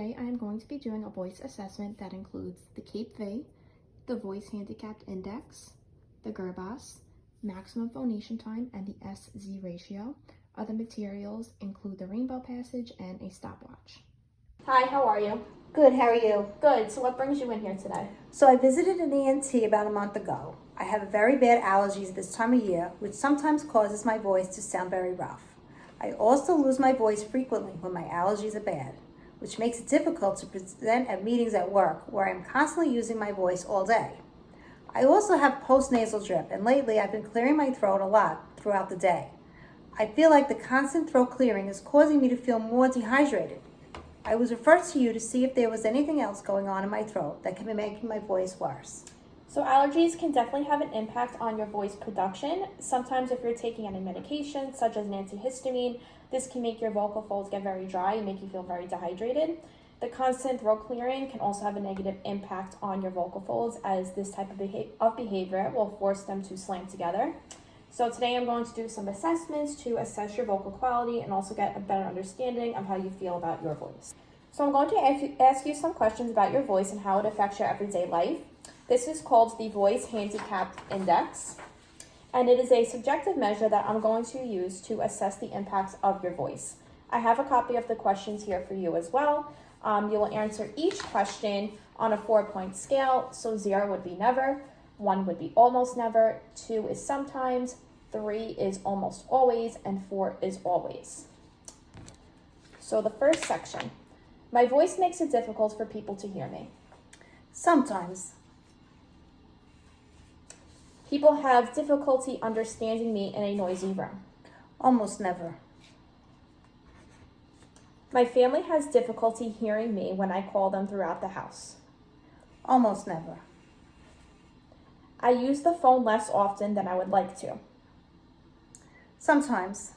Today I am going to be doing a voice assessment that includes the CAPE-V, the Voice Handicapped Index, the GERBAS, maximum phonation time, and the SZ ratio. Other materials include the rainbow passage and a stopwatch. Hi, how are you? Good, how are you? Good. So what brings you in here today? So I visited an ENT about a month ago. I have very bad allergies this time of year, which sometimes causes my voice to sound very rough. I also lose my voice frequently when my allergies are bad, which makes it difficult to present at meetings at work where I'm constantly using my voice all day. I also have postnasal drip, and lately I've been clearing my throat a lot throughout the day. I feel like the constant throat clearing is causing me to feel more dehydrated. I was referred to you to see if there was anything else going on in my throat that could be making my voice worse. So allergies can definitely have an impact on your voice production. Sometimes if you're taking any medication, such as an antihistamine, this can make your vocal folds get very dry and make you feel very dehydrated. The constant throat clearing can also have a negative impact on your vocal folds, as this type of behavior will force them to slam together. So today I'm going to do some assessments to assess your vocal quality and also get a better understanding of how you feel about your voice. So I'm going to ask you some questions about your voice and how it affects your everyday life. This is called the Voice Handicapped Index, and it is a subjective measure that I'm going to use to assess the impacts of your voice. I have a copy of the questions here for you as well. You will answer each question on a 4-point scale. So 0 would be never, 1 would be almost never, 2 is sometimes, 3 is almost always, and 4 is always. So the first section, my voice makes it difficult for people to hear me. Sometimes. People have difficulty understanding me in a noisy room. Almost never. My family has difficulty hearing me when I call them throughout the house. Almost never. I use the phone less often than I would like to. Sometimes.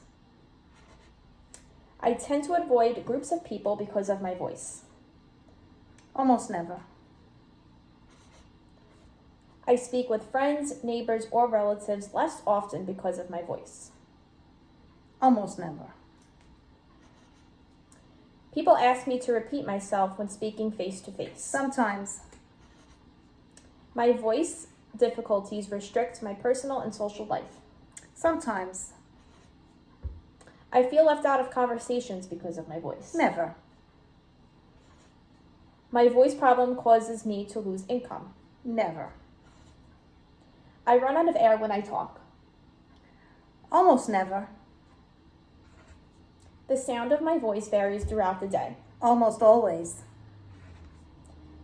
I tend to avoid groups of people because of my voice. Almost never. I speak with friends, neighbors, or relatives less often because of my voice. Almost never. People ask me to repeat myself when speaking face to face. Sometimes. My voice difficulties restrict my personal and social life. Sometimes. I feel left out of conversations because of my voice. Never. My voice problem causes me to lose income. Never. I run out of air when I talk. Almost never. The sound of my voice varies throughout the day. Almost always.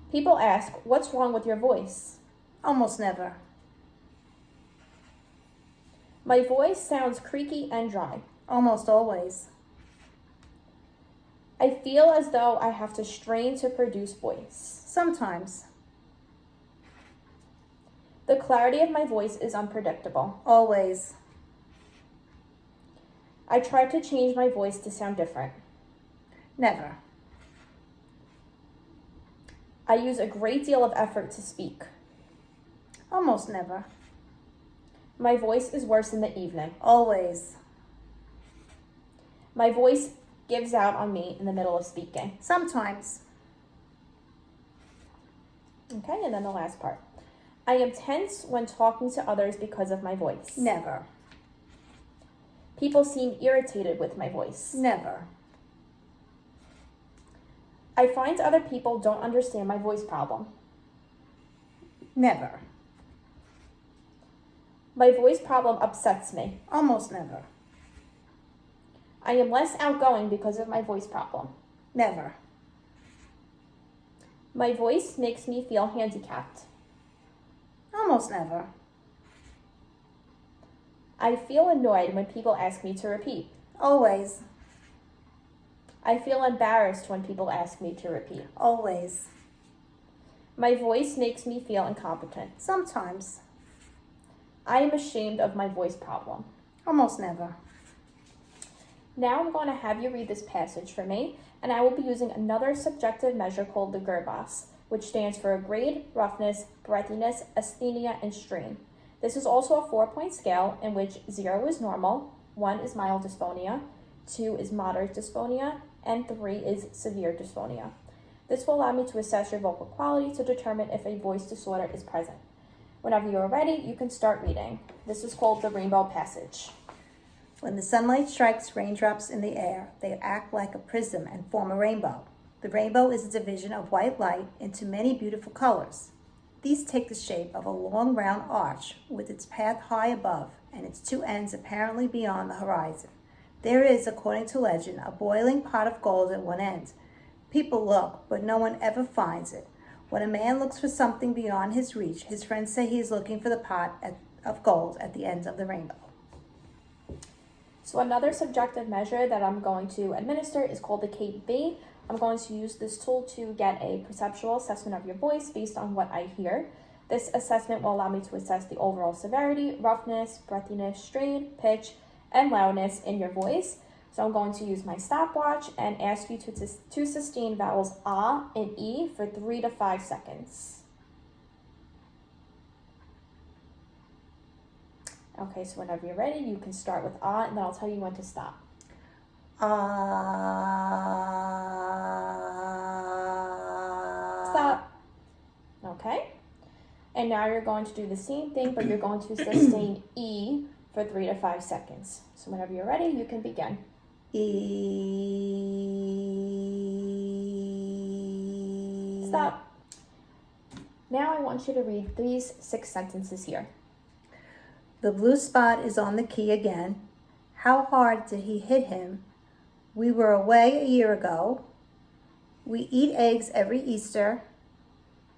People ask, what's wrong with your voice? Almost never. My voice sounds creaky and dry. Almost always. I feel as though I have to strain to produce voice. Sometimes. The clarity of my voice is unpredictable. Always. I try to change my voice to sound different. Never. I use a great deal of effort to speak. Almost never. My voice is worse in the evening. Always. My voice gives out on me in the middle of speaking. Sometimes. Okay, and then the last part. I am tense when talking to others because of my voice. Never. People seem irritated with my voice. Never. I find other people don't understand my voice problem. Never. My voice problem upsets me. Almost never. I am less outgoing because of my voice problem. Never. My voice makes me feel handicapped. Almost never. I feel annoyed when people ask me to repeat. Always. I feel embarrassed when people ask me to repeat. Always. My voice makes me feel incompetent. Sometimes. I am ashamed of my voice problem. Almost never. Now I'm going to have you read this passage for me, and I will be using another subjective measure called the GERBAS, which stands for grade, roughness, breathiness, asthenia, and strain. This is also a 4-point scale in which 0 is normal, 1 is mild dysphonia, 2 is moderate dysphonia, and 3 is severe dysphonia. This will allow me to assess your vocal quality to determine if a voice disorder is present. Whenever you are ready, you can start reading. This is called the Rainbow Passage. When the sunlight strikes raindrops in the air, they act like a prism and form a rainbow. The rainbow is a division of white light into many beautiful colors. These take the shape of a long round arch with its path high above and its two ends apparently beyond the horizon. There is, according to legend, a boiling pot of gold at one end. People look, but no one ever finds it. When a man looks for something beyond his reach, his friends say he is looking for the pot of gold at the end of the rainbow. So another subjective measure that I'm going to administer is called the KBB. I'm going to use this tool to get a perceptual assessment of your voice based on what I hear. This assessment will allow me to assess the overall severity, roughness, breathiness, strain, pitch, and loudness in your voice. So I'm going to use my stopwatch and ask you to sustain vowels ah and e for 3 to 5 seconds. Okay, so whenever you're ready, you can start with ah, and then I'll tell you when to stop. Stop. Okay. And now you're going to do the same thing, but you're going to sustain E for 3 to 5 seconds. So whenever you're ready, you can begin. E. Stop. Now I want you to read these 6 sentences here. The blue spot is on the key again. How hard did he hit him? We were away a year ago. We eat eggs every Easter.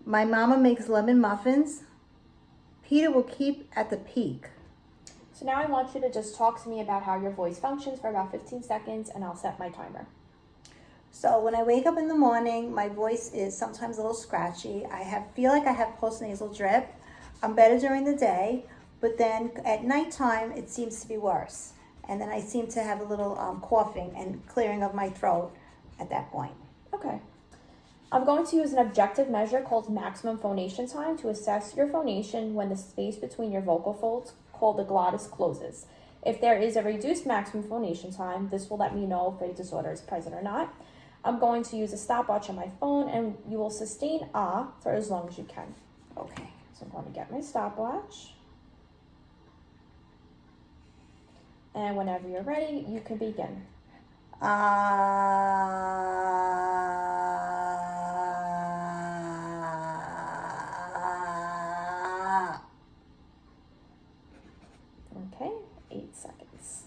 My mama makes lemon muffins. Peter will keep at the peak. So now I want you to just talk to me about how your voice functions for about 15 seconds, and I'll set my timer. So when I wake up in the morning, my voice is sometimes a little scratchy. Feel like I have postnasal drip. I'm better during the day, but then at nighttime, it seems to be worse. And then I seem to have a little coughing and clearing of my throat at that point. Okay. I'm going to use an objective measure called maximum phonation time to assess your phonation when the space between your vocal folds, called the glottis, closes. If there is a reduced maximum phonation time, this will let me know if a disorder is present or not. I'm going to use a stopwatch on my phone, and you will sustain ah for as long as you can. Okay. So I'm going to get my stopwatch. And whenever you're ready, you can begin. Okay, 8 seconds.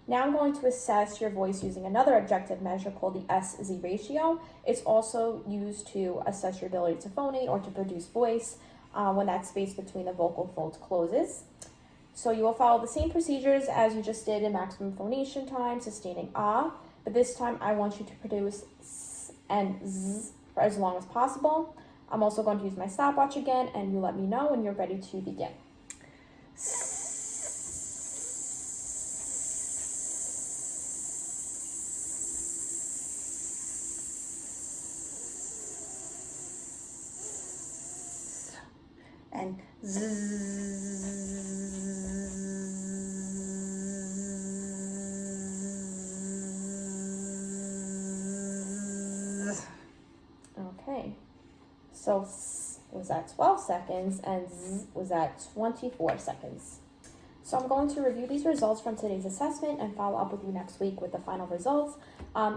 Now I'm going to assess your voice using another objective measure called the SZ ratio. It's also used to assess your ability to phonate or to produce voice when that space between the vocal folds closes. So you will follow the same procedures as you just did in maximum phonation time, sustaining ah, but this time I want you to produce s and z for as long as possible. I'm also going to use my stopwatch again, and you let me know when you're ready to begin. And Okay, so s was at 12 seconds and z was at 24 seconds. So I'm going to review these results from today's assessment and follow up with you next week with the final results.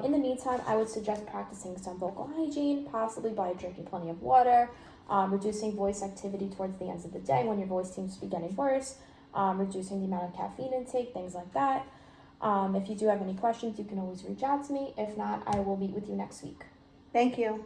In the meantime, I would suggest practicing some vocal hygiene, possibly by drinking plenty of water, reducing voice activity towards the ends of the day when your voice seems to be getting worse, reducing the amount of caffeine intake, things like that. If you do have any questions, you can always reach out to me. If not, I will meet with you next week. thank you.